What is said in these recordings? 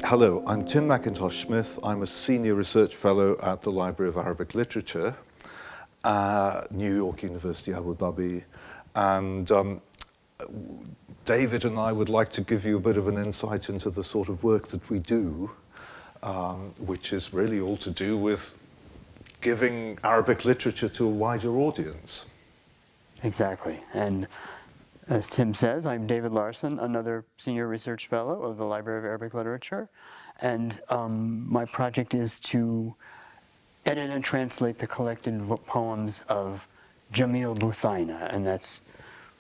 Hello, I'm Tim Mackintosh-Smith. I'm a Senior Research Fellow at the Library of Arabic Literature, New York University, Abu Dhabi. And David and I would like to give you a bit of an insight into the sort of work that we do, which is really all to do with giving Arabic literature to a wider audience. Exactly. And as Tim says, I'm David Larsen, another Senior Research Fellow of the Library of Arabic Literature. And my project is to edit and translate the collected poems of Jamil Buthaynah, and that's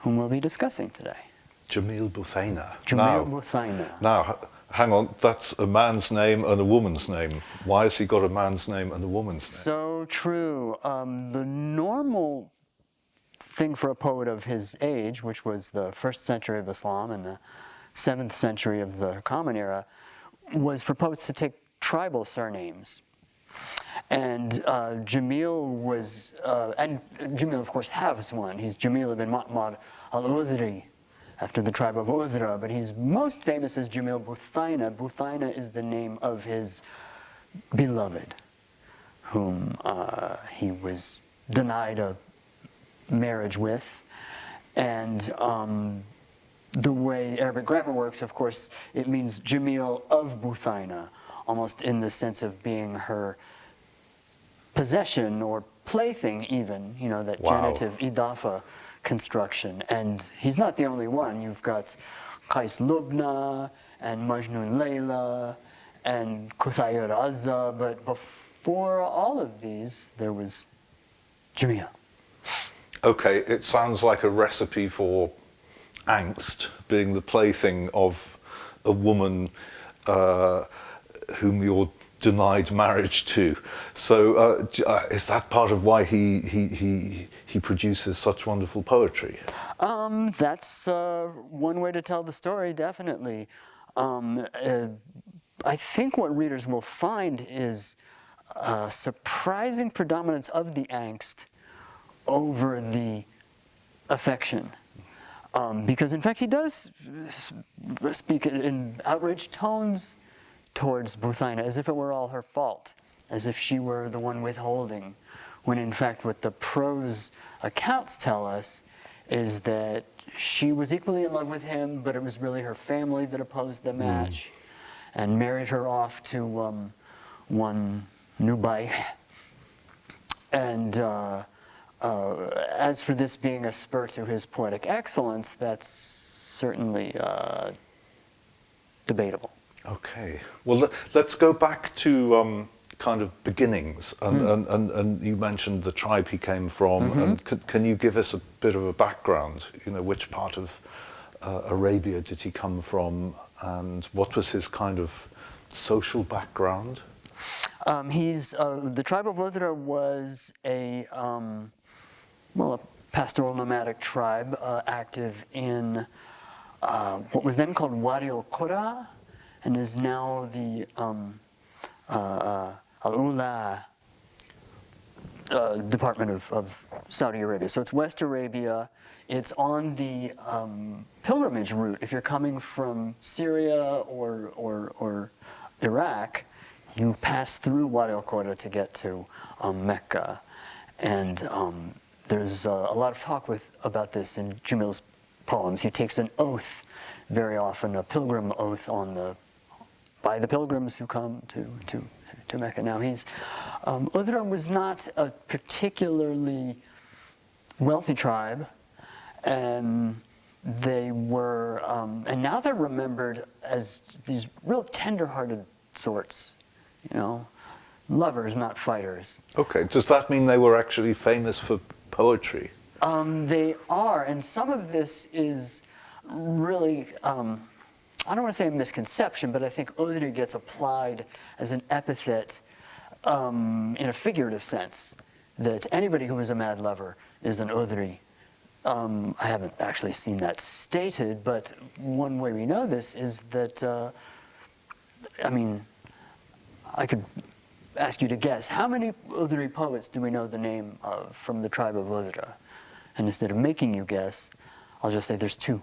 whom we'll be discussing today. Jamil Buthaynah. Jamil Buthaynah. Now, hang on, that's a man's name and a woman's name. Why has he got a man's name and a woman's name? So true. The normal thing for a poet of his age, which was the 1st century of Islam and the 7th century of the Common Era, was for poets to take tribal surnames. And Jamil was, and Jamil of course has one. He's Jamil ibn Ma'mar al-Udhri, after the tribe of Udhra, but he's most famous as Jamil Buthaynah. Buthaynah is the name of his beloved, whom he was denied a marriage with. And the way Arabic grammar works, of course, it means Jamil of Buthaynah, almost in the sense of being her possession or plaything even, you know, that genitive idafa construction. And he's not the only one. You've got Qais Lubna and Majnun Layla and Kuthayr Azza, but before all of these, there was Jamil. Okay, it sounds like a recipe for angst, being the plaything of a woman whom you're denied marriage to. So is that part of why he produces such wonderful poetry? That's one way to tell the story, definitely. I think what readers will find is a surprising predominance of the angst over the affection. Because in fact he does speak in outraged tones towards Buthaynah, as if it were all her fault, as if she were the one withholding, when in fact what the prose accounts tell us is that she was equally in love with him, but it was really her family that opposed the match and married her off to one Nubai. And as for this being a spur to his poetic excellence, that's certainly debatable. Okay. Well, let's go back to kind of beginnings. And you mentioned the tribe he came from. And can you give us a bit of a background? You know, which part of Arabia did he come from? And what was his kind of social background? The tribe of Udhra was a pastoral nomadic tribe active in what was then called Wadi al-Qura and is now the Al-Ula department of Saudi Arabia. So it's West Arabia. It's on the pilgrimage route. If you're coming from Syria or Iraq, you pass through Wadi al-Qura to get to Mecca. And there's a lot of talk about this in Jamil's poems. He takes an oath, very often a pilgrim oath, by the pilgrims who come to Mecca. Now Udhra was not a particularly wealthy tribe, and they were, and now they're remembered as these real tender-hearted sorts, you know, lovers, not fighters. Okay, does that mean they were actually famous for poetry? They are, and some of this is really, I don't want to say a misconception, but I think Udhri gets applied as an epithet in a figurative sense, that anybody who is a mad lover is an Udhri. I haven't actually seen that stated, but one way we know this is that, I could ask you to guess, how many Udhri poets do we know the name of from the tribe of Udhra? And instead of making you guess, I'll just say there's 2.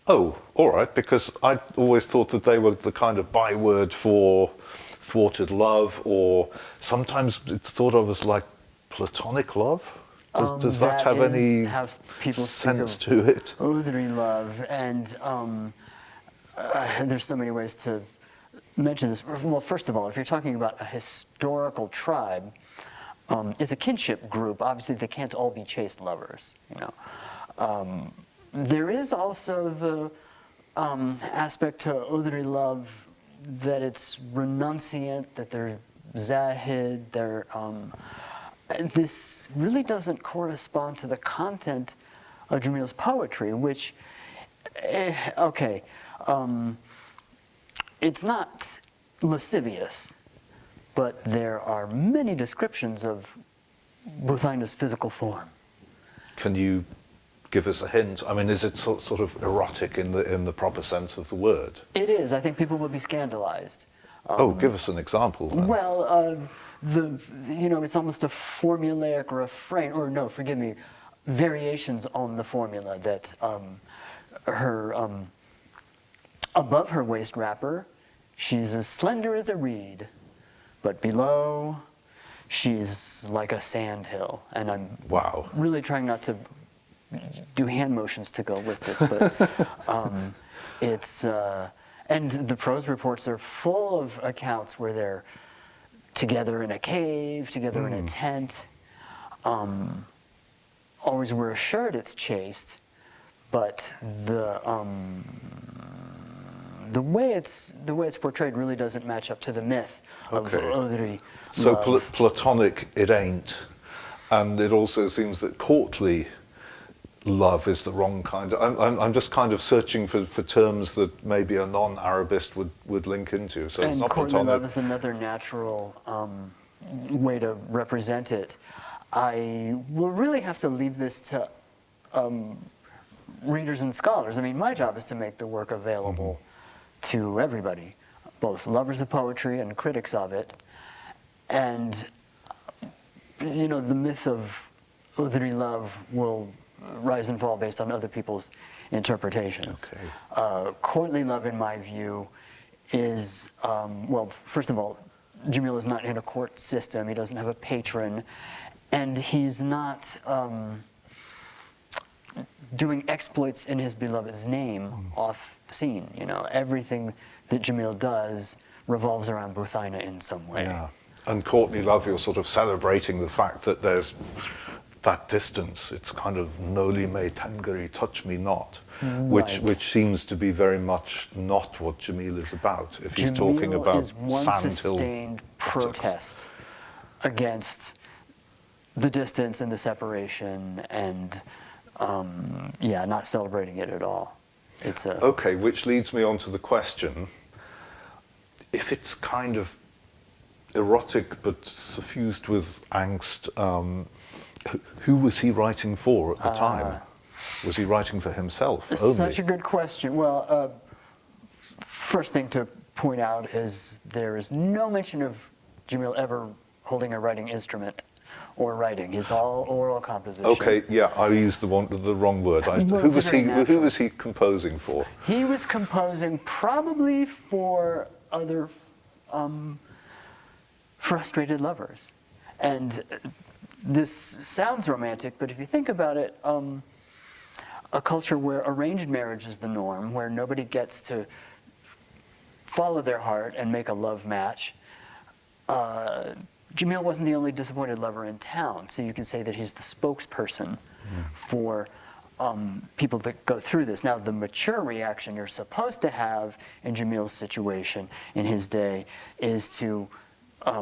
Oh, all right, because I always thought that they were the kind of byword for thwarted love, or sometimes it's thought of as like platonic love. Does that have is any how people speak sense of to it? Othry love, and there's so many ways to mention this. Well, first of all, if you're talking about a historical tribe, it's a kinship group. Obviously, they can't all be chaste lovers, you know. There is also the aspect to Othry love that it's renunciant, that they're zahid, they're this really doesn't correspond to the content of Jamil's poetry, which, it's not lascivious, but there are many descriptions of Buthaynah's physical form. Can you give us a hint? I mean, is it sort of erotic in the proper sense of the word? It is. I think people would be scandalized. Give us an example then. Well, it's almost a formulaic refrain, or no, forgive me, variations on the formula that her above her waist wrapper, she's as slender as a reed, but below, she's like a sandhill. And I'm really trying not to do hand motions to go with this, but it's and the prose reports are full of accounts where they're together in a cave, together in a tent. Always we're assured it's chaste, but the way it's portrayed really doesn't match up to the myth of Othry. So platonic it ain't, and it also seems that courtly love is the wrong kind. I'm just kind of searching for terms that maybe a non-Arabist would link into. So it's not courtly platonic. love is another natural way to represent it. I will really have to leave this to readers and scholars. I mean, my job is to make the work available to everybody, both lovers of poetry and critics of it. And, the myth of Othry love will rise and fall based on other people's interpretations. Courtly love, in my view, is, first of all, Jamil is not in a court system. He doesn't have a patron. And he's not doing exploits in his beloved's name off scene. Everything that Jamil does revolves around Buthaynah in some way. Yeah. And courtly love, you're sort of celebrating the fact that there's that distance. It's kind of noli me tangere, touch me not, which seems to be very much not what Jamil is about. If he's talking about is one sustained protest against the distance and the separation, and not celebrating it at all. It's a which leads me on to the question: if it's kind of erotic but suffused with angst, who was he writing for at the time? Was he writing for himself only? Such a good question. Well, first thing to point out is there is no mention of Jamil ever holding a writing instrument or writing. It's all oral composition. Okay, yeah, I used the wrong word. Who was he composing for? He was composing probably for other frustrated lovers. And this sounds romantic, but if you think about it, a culture where arranged marriage is the norm, where nobody gets to follow their heart and make a love match, Jamil wasn't the only disappointed lover in town, so you can say that he's the spokesperson for people that go through this. Now, the mature reaction you're supposed to have in Jamil's situation in his day is to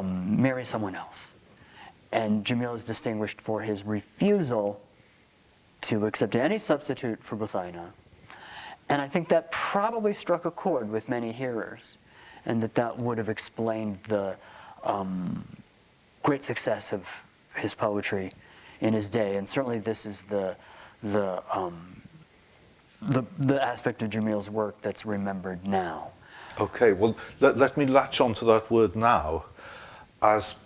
marry someone else. And Jamil is distinguished for his refusal to accept any substitute for Buthaynah. And I think that probably struck a chord with many hearers, and that would have explained the great success of his poetry in his day. And certainly this is the aspect of Jamil's work that's remembered now. Okay, well, let me latch onto that word now. As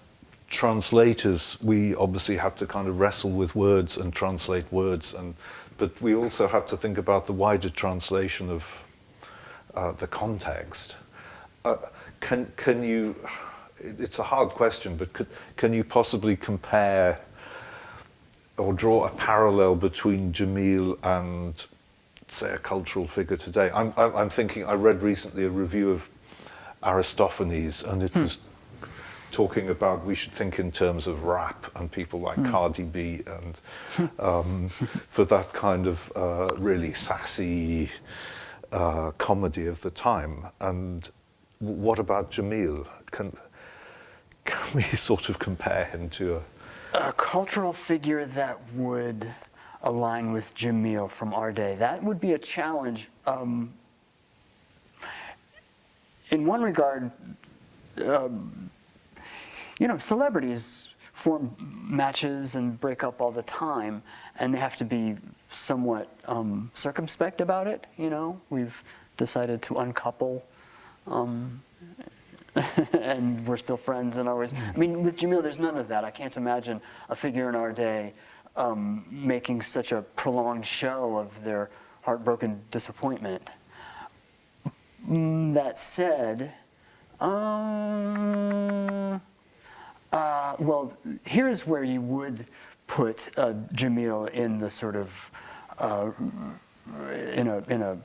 translators, we obviously have to kind of wrestle with words and translate words, and but we also have to think about the wider translation of the context. Can you? It's a hard question, but can you possibly compare or draw a parallel between Jamil and, say, a cultural figure today? I'm thinking. I read recently a review of Aristophanes, and it was talking about we should think in terms of rap and people like Cardi B, and for that kind of really sassy comedy of the time. And what about Jamil? Can we sort of compare him to a cultural figure that would align with Jamil from our day? That would be a challenge. In one regard, celebrities form matches and break up all the time, and they have to be somewhat circumspect about it. We've decided to uncouple, and we're still friends and always. I mean, with Jamil, there's none of that. I can't imagine a figure in our day making such a prolonged show of their heartbroken disappointment. That said, well, here's where you would put Jamil in the sort of in a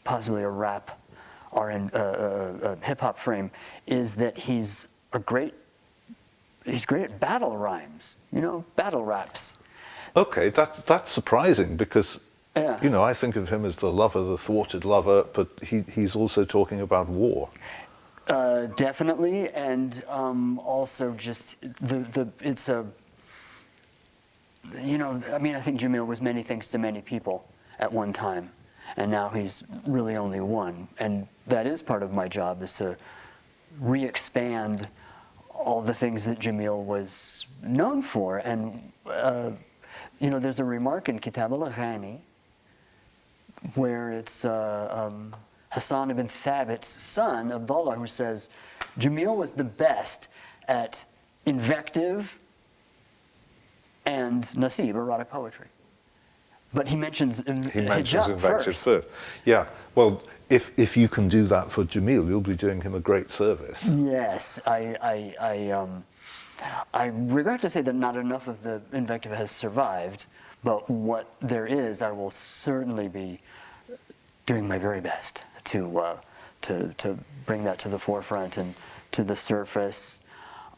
possibly a rap or in a hip hop frame, is that he's great at battle rhymes, battle raps. Okay, that's surprising because Yeah. I think of him as the lover, the thwarted lover, but he's also talking about war. Definitely, and also just it's a, I think Jamil was many things to many people at one time, and now he's really only one. And that is part of my job, is to re-expand all the things that Jamil was known for. And, there's a remark in Kitab al-Ghani where it's Hassan ibn Thabit's son, Abdullah, who says, Jamil was the best at invective and nasib, erotic poetry. But he mentions hijab invective first. Yeah, well, if you can do that for Jamil, you'll be doing him a great service. Yes, I regret to say that not enough of the invective has survived, but what there is, I will certainly be doing my very best to bring that to the forefront and to the surface.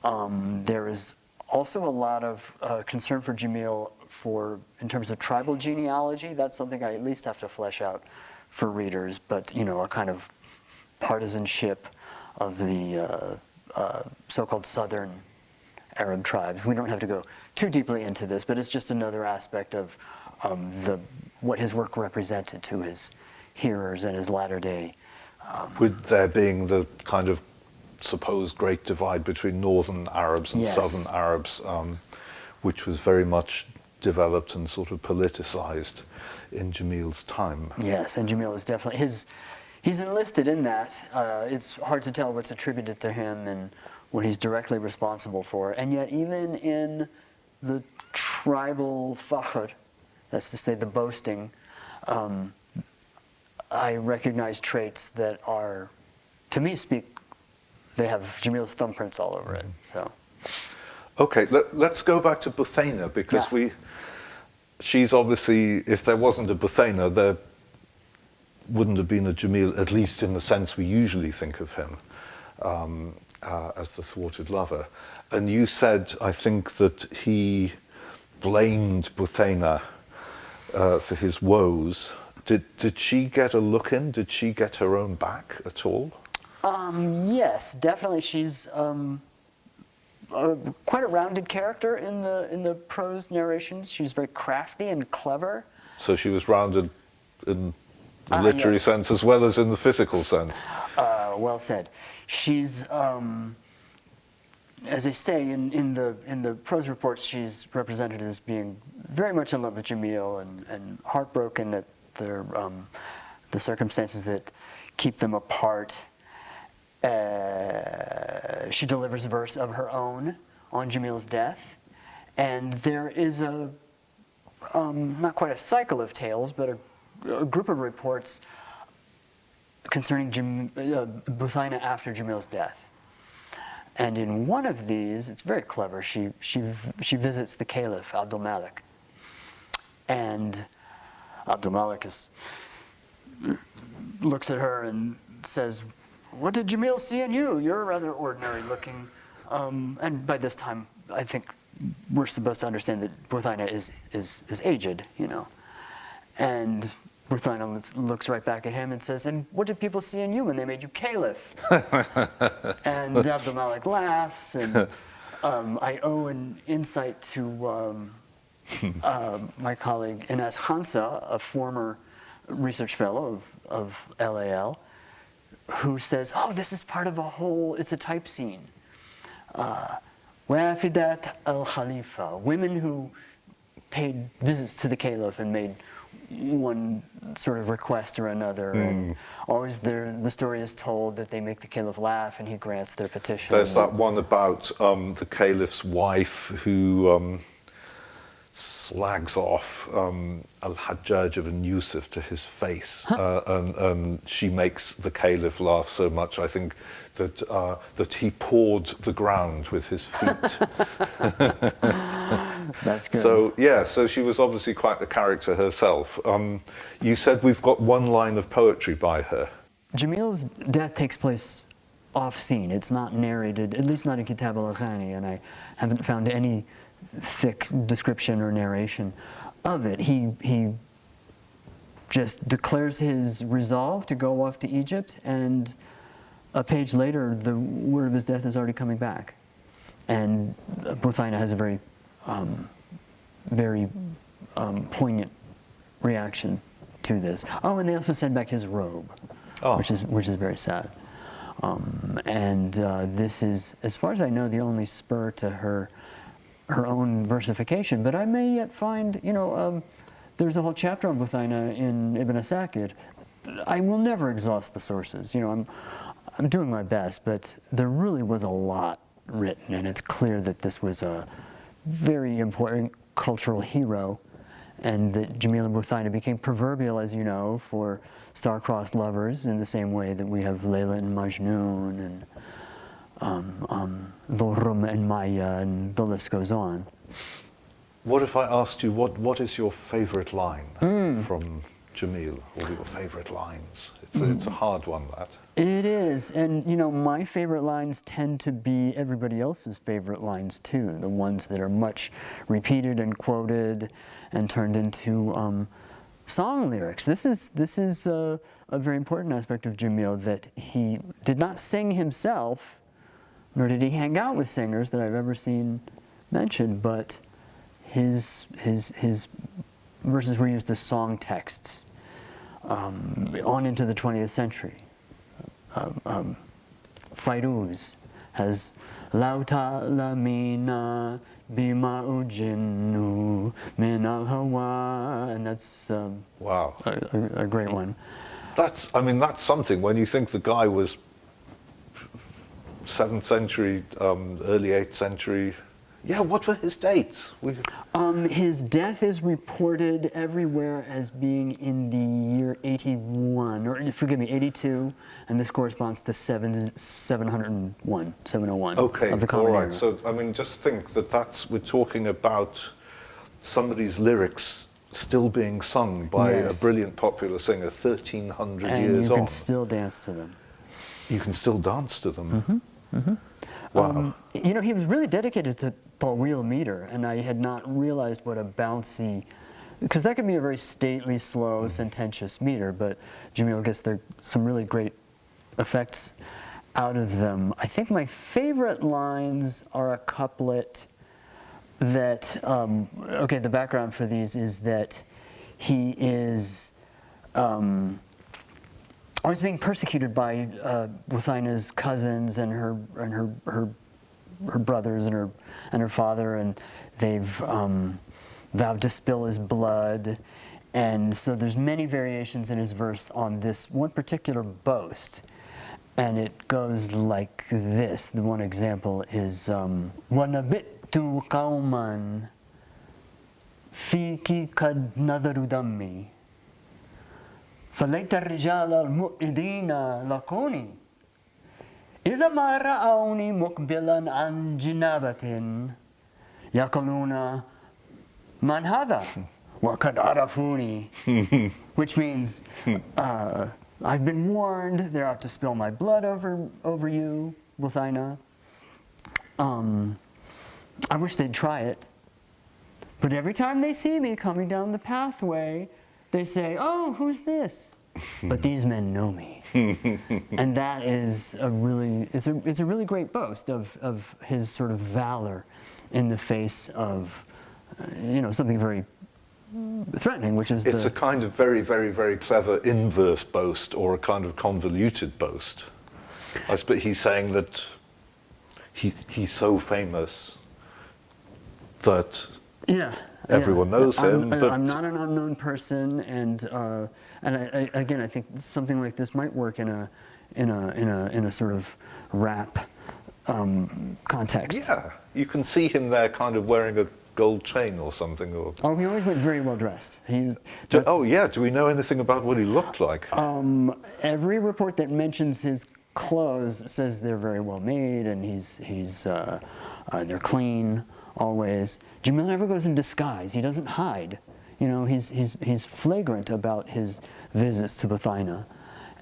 There is also a lot of concern for Jamil in terms of tribal genealogy. That's something I at least have to flesh out for readers, but a kind of partisanship of the so-called southern Arab tribes. We don't have to go too deeply into this, but it's just another aspect of what his work represented to his hearers and his latter day. With there being the kind of supposed great divide between northern Arabs and Yes. southern Arabs, which was very much developed and sort of politicized in Jamil's time. Yes, and Jamil is definitely he's enlisted in that. It's hard to tell what's attributed to him and what he's directly responsible for. And yet, even in the tribal fakhr, that's to say the boasting, I recognize traits that are, to me, they have Jamil's thumbprints all over it. So, Okay, let's go back to Buthaynah, because she's obviously, if there wasn't a Buthaynah, there wouldn't have been a Jamil, at least in the sense we usually think of him, as the thwarted lover. And you said, I think, that he blamed Buthaynah for his woes. Did she get a look in? Did she get her own back at all? Yes, definitely. She's quite a rounded character in the prose narrations. She's very crafty and clever. So she was rounded in the literary yes. sense as well as in the physical sense. Well said. She's, as I say, in the prose reports, she's represented as being very much in love with Jamil and heartbroken at the circumstances that keep them apart. She delivers verse of her own on Jamil's death, and there is a not quite a cycle of tales, but a group of reports concerning Buthaynah after Jamil's death. And in one of these, it's very clever, she visits the Caliph, Abdul Malik. And Abdul Malik looks at her and says, "What did Jamil see in you? You're rather ordinary looking." And by this time, I think we're supposed to understand that Buthaynah is aged, you know. And Buthaynah looks right back at him and says, "And what did people see in you when they made you caliph?" And Abdul Malik laughs, and I owe an insight to my colleague Ines Hansa, a former research fellow of LAL, who says, "Oh, this is part of a whole, it's a type scene. Wafidat al-Khalifa, women who paid visits to the caliph and made one sort of request or another, and always the story is told that they make the caliph laugh and he grants their petition." There's that one about the caliph's wife who slags off Al-Hajjaj ibn Yusuf to his face, and she makes the caliph laugh so much, I think, that he pawed the ground with his feet. That's good. So, yeah, so she was obviously quite the character herself. You said we've got one line of poetry by her. Jamil's death takes place off-scene. It's not narrated, at least not in Kitab al-Aghani, and I haven't found any thick description or narration of it. He just declares his resolve to go off to Egypt, and a page later, the word of his death is already coming back. And Buthaynah has a very poignant reaction to this. Oh, and they also send back his robe, which is very sad. And this is, as far as I know, the only spur to her own versification. But I may yet find, you know, there's a whole chapter on Buthaynah in Ibn Asakir. I will never exhaust the sources. You know, I'm doing my best, but there really was a lot written, and it's clear that this was a very important cultural hero, and that Jamil and Buthaynah became proverbial, as you know, for star-crossed lovers in the same way that we have Layla and Majnun and Dhurrum and Maya, and the list goes on. What if I asked you, what is your favourite line from Jamil, or your favourite lines? It's a hard one, that. It is, and you know, my favorite lines tend to be everybody else's favorite lines too, the ones that are much repeated and quoted and turned into song lyrics. This is a very important aspect of Jamil, that he did not sing himself, nor did he hang out with singers that I've ever seen mentioned, but his verses were used as song texts on into the 20th century. Fairuz has "Law ta'lamina bima ujinnu min al-hawa," and that's Wow, a great one. that's something. When you think the guy was 7th century, early 8th century. Yeah, what were his dates? His death is reported everywhere as being in the year 81, or forgive me, 82, and this corresponds to 701 Okay, of the all Common right. Era. So, just think that we're talking about somebody's lyrics still being sung by a brilliant popular singer 1,300 and years you on. can still dance to them. You can still dance to them. Wow. You know, he was really dedicated to tawil meter, and I had not realized what a bouncy, because that can be a very stately, slow, sententious meter, but Jamil gets some really great effects out of them. I think my favorite lines are a couplet that, okay, the background for these is that he is always being persecuted by Buthaynah's cousins and her brothers and her father, and they've vowed to spill his blood, and so there's many variations in his verse on this one particular boast, and it goes like this. The one example is "وَنَبِئْتُ قَوْمًا فيك قد نظروا دمي فليت الرجال المؤيدين لقوني إذا ما رأوني مقبلا عن جنابة يقولون من هذا وقد عرفوني. Which means I've been warned they're out to spill my blood over you, Buthaynah. I wish they'd try it. But every time they see me coming down the pathway, they say, "Oh, who's this?" But these men know me. And that is it's a really great boast of his sort of valor in the face of something very threatening, which is it's a kind of very, very, very clever inverse boast, or a kind of convoluted boast. I suppose he's saying that he's so famous that everyone knows him. But I'm not an unknown person, and I think something like this might work in a sort of rap context. Yeah, you can see him there, kind of wearing a gold chain or something. Or he always went very well dressed. Do we know anything about what he looked like? Every report that mentions his clothes says they're very well made, and they're clean always. Jamil never goes in disguise. He doesn't hide. He's flagrant about his visits to Buthaynah,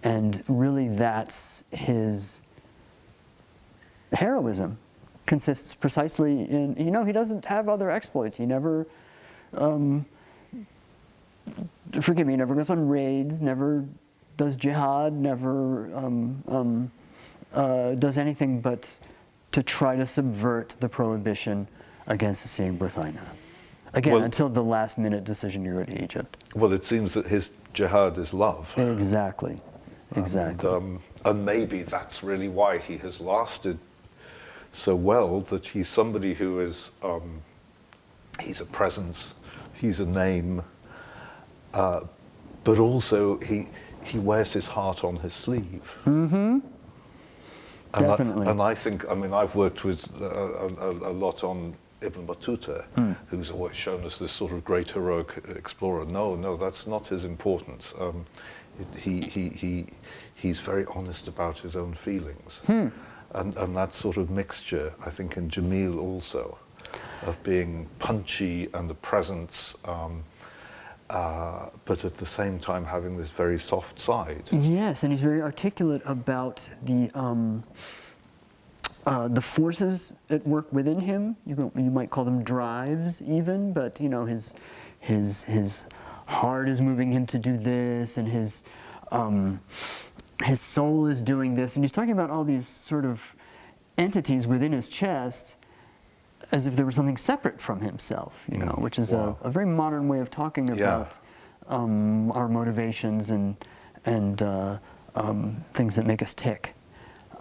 and really that's his heroism. Consists precisely in, he doesn't have other exploits. He never, he never goes on raids, never does jihad, never does anything but to try to subvert the prohibition against seeing Buthaynah. Again, until the last minute decision to go to Egypt. Well, it seems that his jihad is love. Exactly. And maybe that's really why he has lasted so well, that he's somebody who is, he's a presence, he's a name, but also he wears his heart on his sleeve. Mm-hmm. Definitely. And I think, I've worked with a lot on Ibn Battuta, who's always shown us this sort of great heroic explorer. No, that's not his importance. He's very honest about his own feelings. And that sort of mixture, I think, in Jamīl also, of being punchy and the presence, but at the same time having this very soft side. Yes, and he's very articulate about the forces at work within him. You might call them drives, even, but his heart is moving him to do this, and his soul is doing this, and he's talking about all these sort of entities within his chest as if there were something separate from himself, which is a very modern way of talking about our motivations and things that make us tick.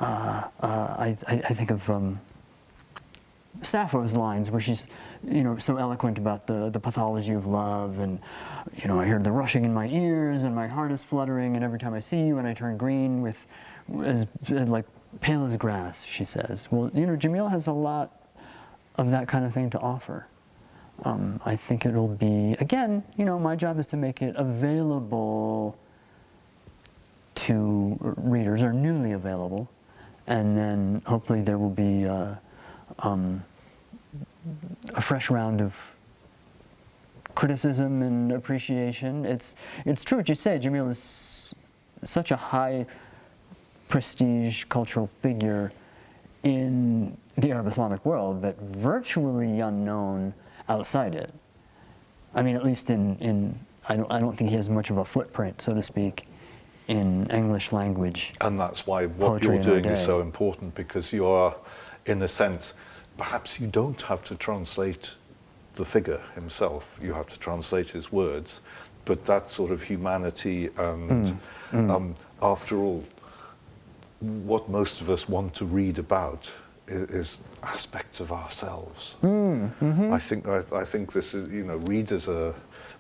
I think of Sappho's lines where she's, so eloquent about the pathology of love, and, I hear the rushing in my ears, and my heart is fluttering, and every time I see you, and I turn green like pale as grass, she says. Well, Jamil has a lot of that kind of thing to offer. I think it'll be, again, my job is to make it available to readers, or newly available, and then hopefully there will be a fresh round of criticism and appreciation. It's true what you say. Jamil is such a high prestige cultural figure in the Arab Islamic world, but virtually unknown outside it. At least I don't think he has much of a footprint, so to speak, in English language. And that's why what you're doing is so important, because you are, in a sense, perhaps you don't have to translate the figure himself, you have to translate his words, but that sort of humanity and, after all, what most of us want to read about is aspects of ourselves. I think this is, readers are,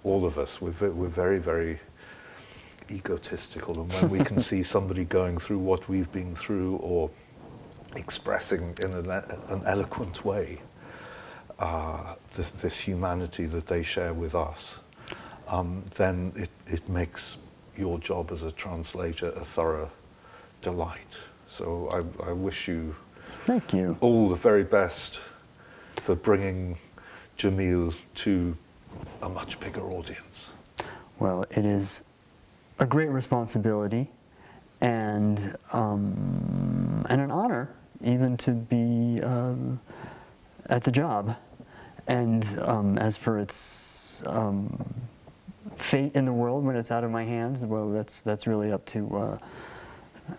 all of us, we're very, very egotistical, and when we can see somebody going through what we've been through, or expressing in an eloquent way, this humanity that they share with us, then it makes your job as a translator a thorough delight. So I wish you Thank you. all the very best for bringing Jamil to a much bigger audience. Well, it is a great responsibility and an honor even to be at the job. And as for its fate in the world when it's out of my hands, well, that's really up to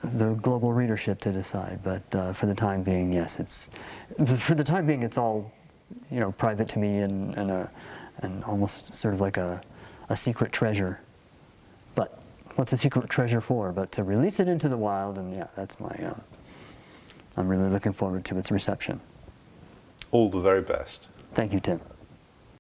the global readership to decide. But for the time being, yes, it's all, private to me and almost sort of like a secret treasure. But what's a secret treasure for? But to release it into the wild, and yeah, that's my. I'm really looking forward to its reception. All the very best. Thank you, Tim.